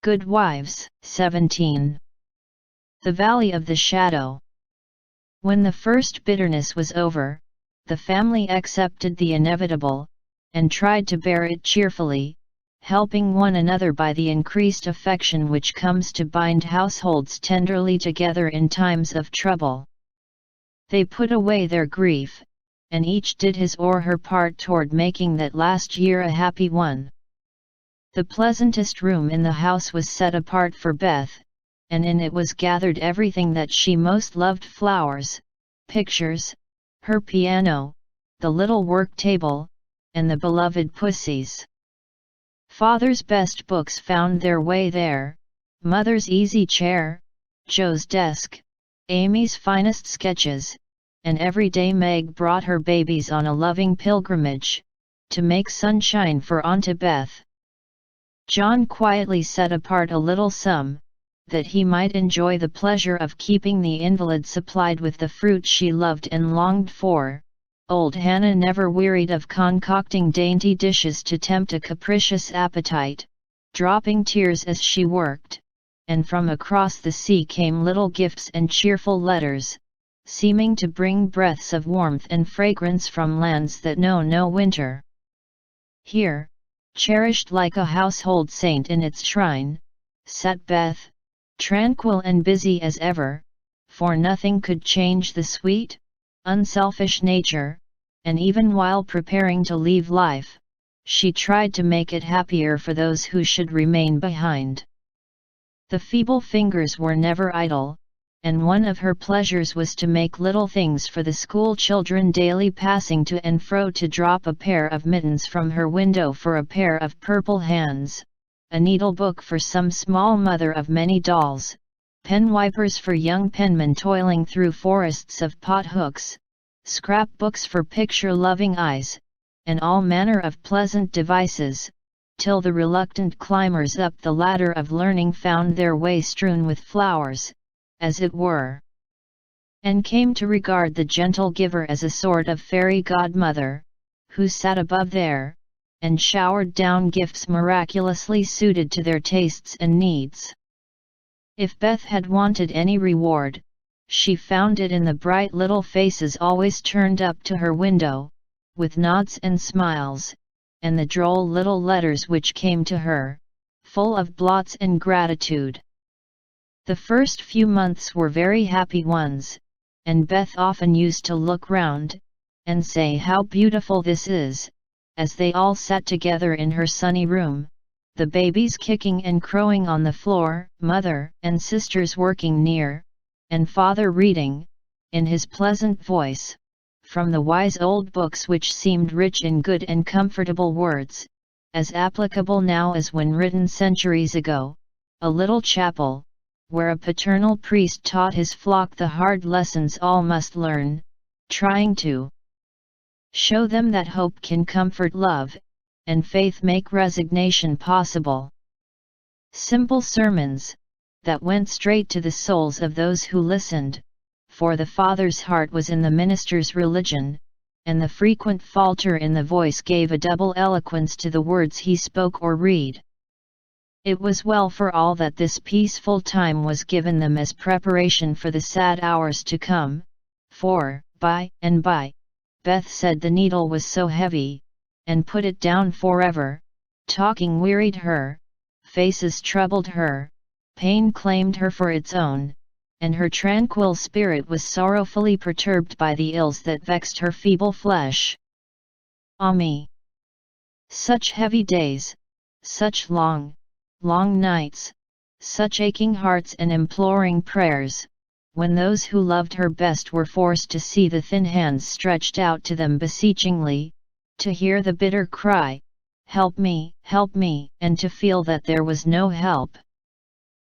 Good Wives, 17. The Valley of the Shadow. When the first bitterness was over, the family accepted the inevitable, and tried to bear it cheerfully, helping one another by the increased affection which comes to bind households tenderly together in times of trouble. They put away their grief, and each did his or her part toward making that last year a happy one. The pleasantest room in the house was set apart for Beth, and in it was gathered everything that she most loved: flowers, pictures, her piano, the little work table, and the beloved pussies. Father's best books found their way there, Mother's easy chair, Joe's desk, Amy's finest sketches, and every day Meg brought her babies on a loving pilgrimage, to make sunshine for Auntie Beth. John quietly set apart a little sum, that he might enjoy the pleasure of keeping the invalid supplied with the fruit she loved and longed for. Old Hannah never wearied of concocting dainty dishes to tempt a capricious appetite, dropping tears as she worked, and from across the sea came little gifts and cheerful letters, seeming to bring breaths of warmth and fragrance from lands that know no winter. Here, cherished like a household saint in its shrine, sat Beth, tranquil and busy as ever, for nothing could change the sweet, unselfish nature, and even while preparing to leave life, she tried to make it happier for those who should remain behind. The feeble fingers were never idle, and one of her pleasures was to make little things for the school children daily passing to and fro, to drop a pair of mittens from her window for a pair of purple hands, a needlebook for some small mother of many dolls, pen wipers for young penmen toiling through forests of pothooks, scrapbooks for picture-loving eyes, and all manner of pleasant devices, till the reluctant climbers up the ladder of learning found their way strewn with flowers, as it were, and came to regard the gentle giver as a sort of fairy godmother, who sat above there, and showered down gifts miraculously suited to their tastes and needs. If Beth had wanted any reward, she found it in the bright little faces always turned up to her window, with nods and smiles, and the droll little letters which came to her, full of blots and gratitude. The first few months were very happy ones, and Beth often used to look round, and say how beautiful this is, as they all sat together in her sunny room, the babies kicking and crowing on the floor, mother and sisters working near, and father reading, in his pleasant voice, from the wise old books which seemed rich in good and comfortable words, as applicable now as when written centuries ago, a little chapel, where a paternal priest taught his flock the hard lessons all must learn, trying to show them that hope can comfort love, and faith make resignation possible. Simple sermons, that went straight to the souls of those who listened, for the father's heart was in the minister's religion, and the frequent falter in the voice gave a double eloquence to the words he spoke or read. It was well for all that this peaceful time was given them as preparation for the sad hours to come, for, by and by, Beth said the needle was so heavy, and put it down forever. Talking wearied her, faces troubled her, pain claimed her for its own, and her tranquil spirit was sorrowfully perturbed by the ills that vexed her feeble flesh. Ah me! Such heavy days, such long nights, such aching hearts and imploring prayers, when those who loved her best were forced to see the thin hands stretched out to them beseechingly, to hear the bitter cry, help me, and to feel that there was no help.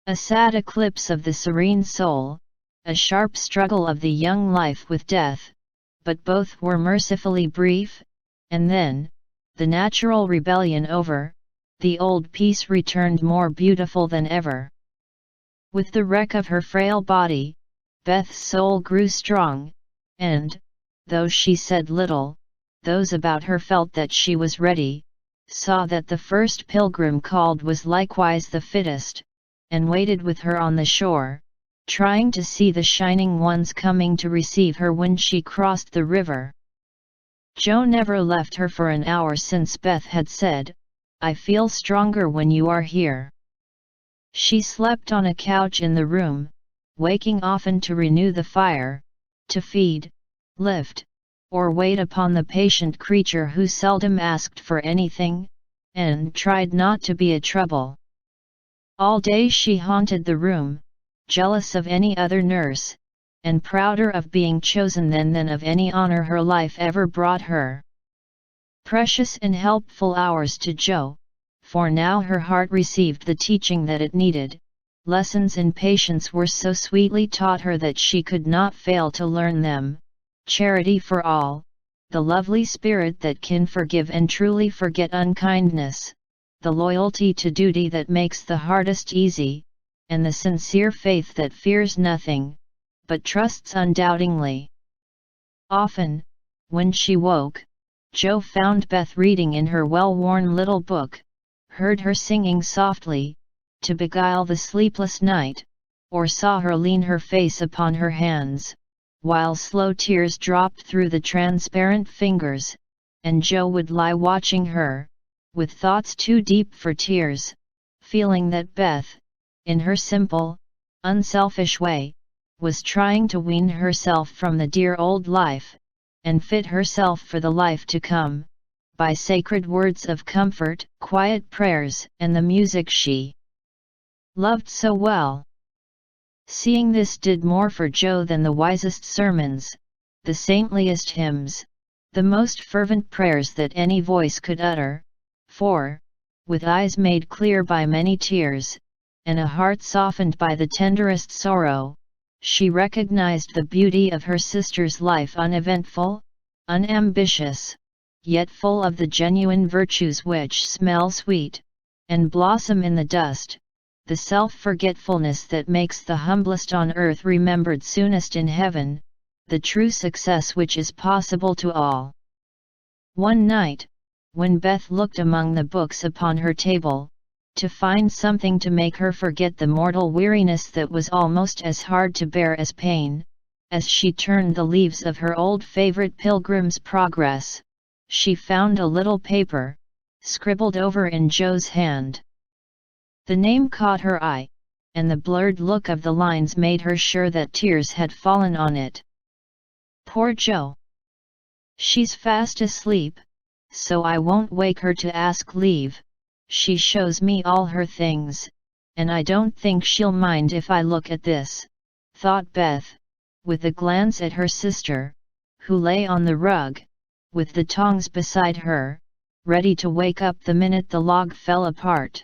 A sad eclipse of the serene soul, a sharp struggle of the young life with death, but both were mercifully brief, and then, the natural rebellion over, the old peace returned more beautiful than ever. With the wreck of her frail body, Beth's soul grew strong, and, though she said little, those about her felt that she was ready, saw that the first pilgrim called was likewise the fittest, and waited with her on the shore, trying to see the shining ones coming to receive her when she crossed the river. Joe never left her for an hour since Beth had said, "I feel stronger when you are here." She slept on a couch in the room, waking often to renew the fire, to feed, lift, or wait upon the patient creature who seldom asked for anything, and tried not to be a trouble. All day she haunted the room, jealous of any other nurse, and prouder of being chosen than of any honor her life ever brought her. Precious and helpful hours to Joe, for now her heart received the teaching that it needed. Lessons in patience were so sweetly taught her that she could not fail to learn them. Charity for all, the lovely spirit that can forgive and truly forget unkindness, the loyalty to duty that makes the hardest easy, and the sincere faith that fears nothing, but trusts undoubtingly. Often, when she woke, Joe found Beth reading in her well-worn little book, heard her singing softly, to beguile the sleepless night, or saw her lean her face upon her hands, while slow tears dropped through the transparent fingers, and Joe would lie watching her, with thoughts too deep for tears, feeling that Beth, in her simple, unselfish way, was trying to wean herself from the dear old life, and fit herself for the life to come, by sacred words of comfort, quiet prayers, and the music she loved so well. Seeing this did more for Joe than the wisest sermons, the saintliest hymns, the most fervent prayers that any voice could utter, for, with eyes made clear by many tears, and a heart softened by the tenderest sorrow, she recognized the beauty of her sister's life, uneventful, unambitious, yet full of the genuine virtues which smell sweet, and blossom in the dust, the self-forgetfulness that makes the humblest on earth remembered soonest in heaven, the true success which is possible to all. One night, when Beth looked among the books upon her table, to find something to make her forget the mortal weariness that was almost as hard to bear as pain, as she turned the leaves of her old favorite Pilgrim's Progress, she found a little paper, scribbled over in Joe's hand. The name caught her eye, and the blurred look of the lines made her sure that tears had fallen on it. Poor Joe! She's fast asleep, so I won't wake her to ask leave. She shows me all her things, and I don't think she'll mind if I look at this, thought Beth, with a glance at her sister, who lay on the rug, with the tongs beside her, ready to wake up the minute the log fell apart.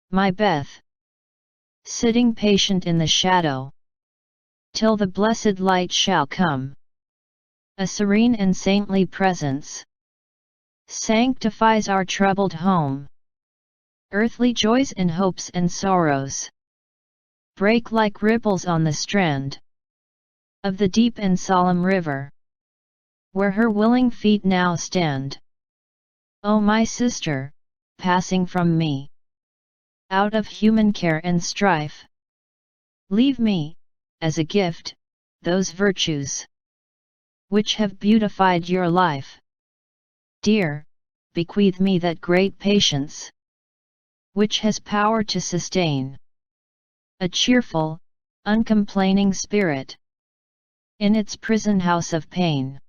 My Beth! Sitting patient in the shadow, till the blessed light shall come. A serene and saintly presence sanctifies our troubled home. Earthly joys and hopes and sorrows break like ripples on the strand of the deep and solemn river, where her willing feet now stand. O my sister, passing from me, out of human care and strife, leave me, as a gift, those virtues which have beautified your life. Dear, bequeath me that great patience which has power to sustain a cheerful, uncomplaining spirit in its prison house of pain.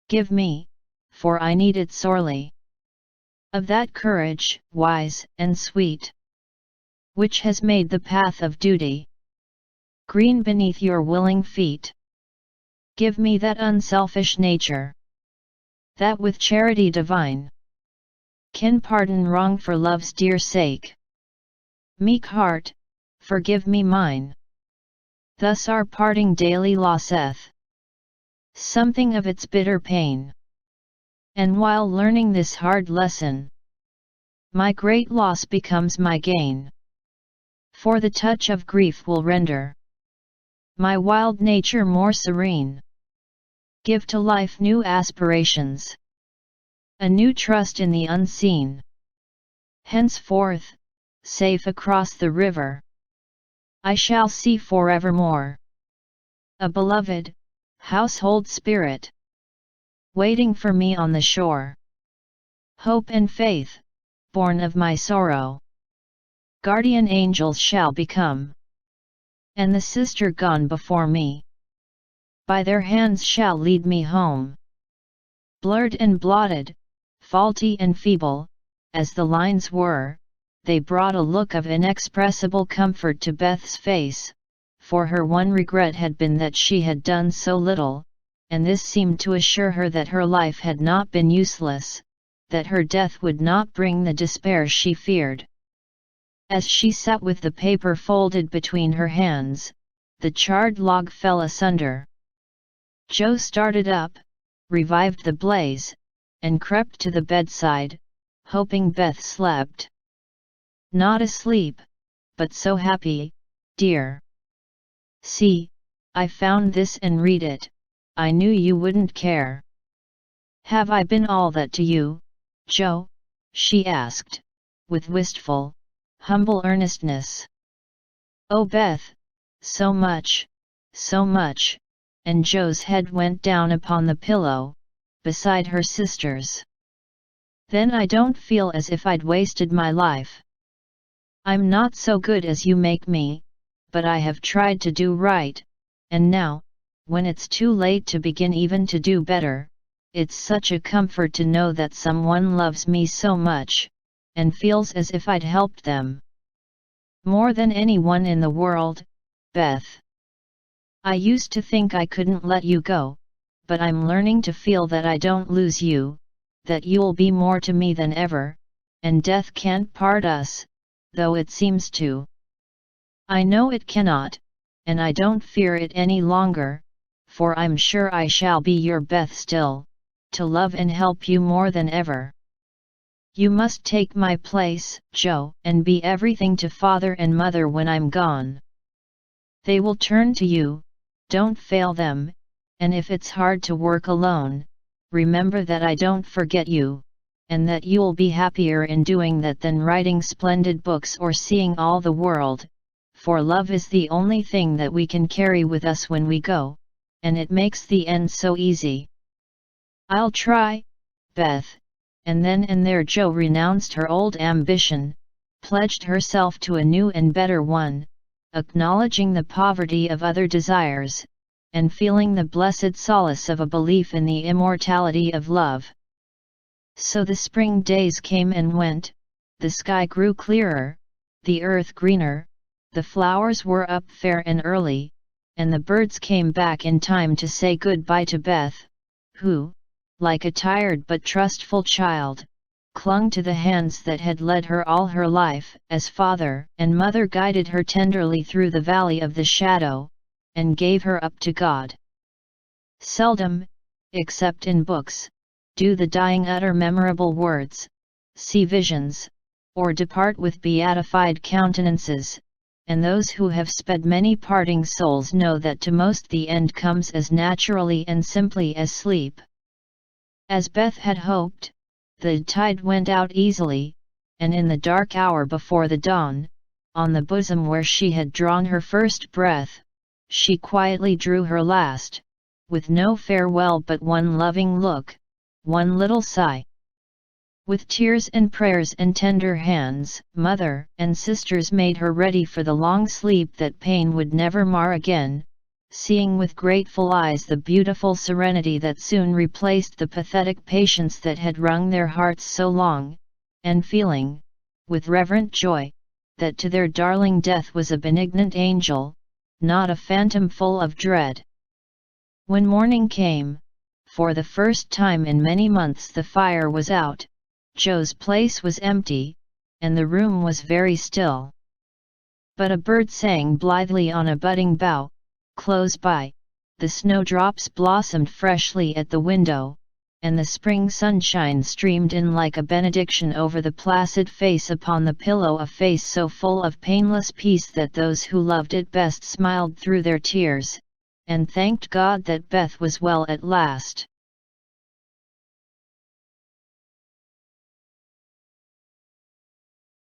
Give me, for I need it sorely, of that courage, wise and sweet, which has made the path of duty green beneath your willing feet. Give me that unselfish nature, that with charity divine can pardon wrong for love's dear sake. Meek heart, forgive me mine. Thus our parting daily losseth something of its bitter pain. And while learning this hard lesson, my great loss becomes my gain. For the touch of grief will render my wild nature more serene, give to life new aspirations, a new trust in the unseen. Henceforth, safe across the river, I shall see forevermore a beloved, household spirit, waiting for me on the shore. Hope and faith, born of my sorrow, guardian angels shall become, and the sister gone before me, by their hands shall lead me home. Blurred and blotted, faulty and feeble, as the lines were, they brought a look of inexpressible comfort to Beth's face, for her one regret had been that she had done so little, and this seemed to assure her that her life had not been useless, that her death would not bring the despair she feared. As she sat with the paper folded between her hands, the charred log fell asunder. Joe started up, revived the blaze, and crept to the bedside, hoping Beth slept. Not asleep, but so happy, dear. See, I found this and read it, I knew you wouldn't care. Have I been all that to you, Joe? She asked, with wistful, humble earnestness. Oh Beth, so much, and Joe's head went down upon the pillow, beside her sister's. Then I don't feel as if I'd wasted my life. I'm not so good as you make me, but I have tried to do right, and now, when it's too late to begin even to do better, it's such a comfort to know that someone loves me so much, and feels as if I'd helped them more than anyone in the world, Beth. I used to think I couldn't let you go, but I'm learning to feel that I don't lose you, that you'll be more to me than ever, and death can't part us, though it seems to. I know it cannot, and I don't fear it any longer, for I'm sure I shall be your Beth still, to love and help you more than ever. You must take my place, Joe, and be everything to father and mother when I'm gone. They will turn to you, don't fail them, and if it's hard to work alone, remember that I don't forget you, and that you'll be happier in doing that than writing splendid books or seeing all the world, for love is the only thing that we can carry with us when we go, and it makes the end so easy. I'll try, Beth. And then and there Joe renounced her old ambition, pledged herself to a new and better one, acknowledging the poverty of other desires, and feeling the blessed solace of a belief in the immortality of love. So the spring days came and went, the sky grew clearer, the earth greener, the flowers were up fair and early, and the birds came back in time to say goodbye to Beth, who, like a tired but trustful child, clung to the hands that had led her all her life, as father and mother guided her tenderly through the valley of the shadow, and gave her up to God. Seldom, except in books, do the dying utter memorable words, see visions, or depart with beatified countenances, and those who have sped many parting souls know that to most the end comes as naturally and simply as sleep. As Beth had hoped, the tide went out easily, and in the dark hour before the dawn, on the bosom where she had drawn her first breath, she quietly drew her last, with no farewell but one loving look, one little sigh. With tears and prayers and tender hands, mother and sisters made her ready for the long sleep that pain would never mar again, seeing with grateful eyes the beautiful serenity that soon replaced the pathetic patience that had wrung their hearts so long, and feeling, with reverent joy, that to their darling death was a benignant angel, not a phantom full of dread. When morning came, for the first time in many months the fire was out, Joe's place was empty, and the room was very still. But a bird sang blithely on a budding bough, close by, the snowdrops blossomed freshly at the window, and the spring sunshine streamed in like a benediction over the placid face upon the pillow, a face so full of painless peace that those who loved it best smiled through their tears, and thanked God that Beth was well at last.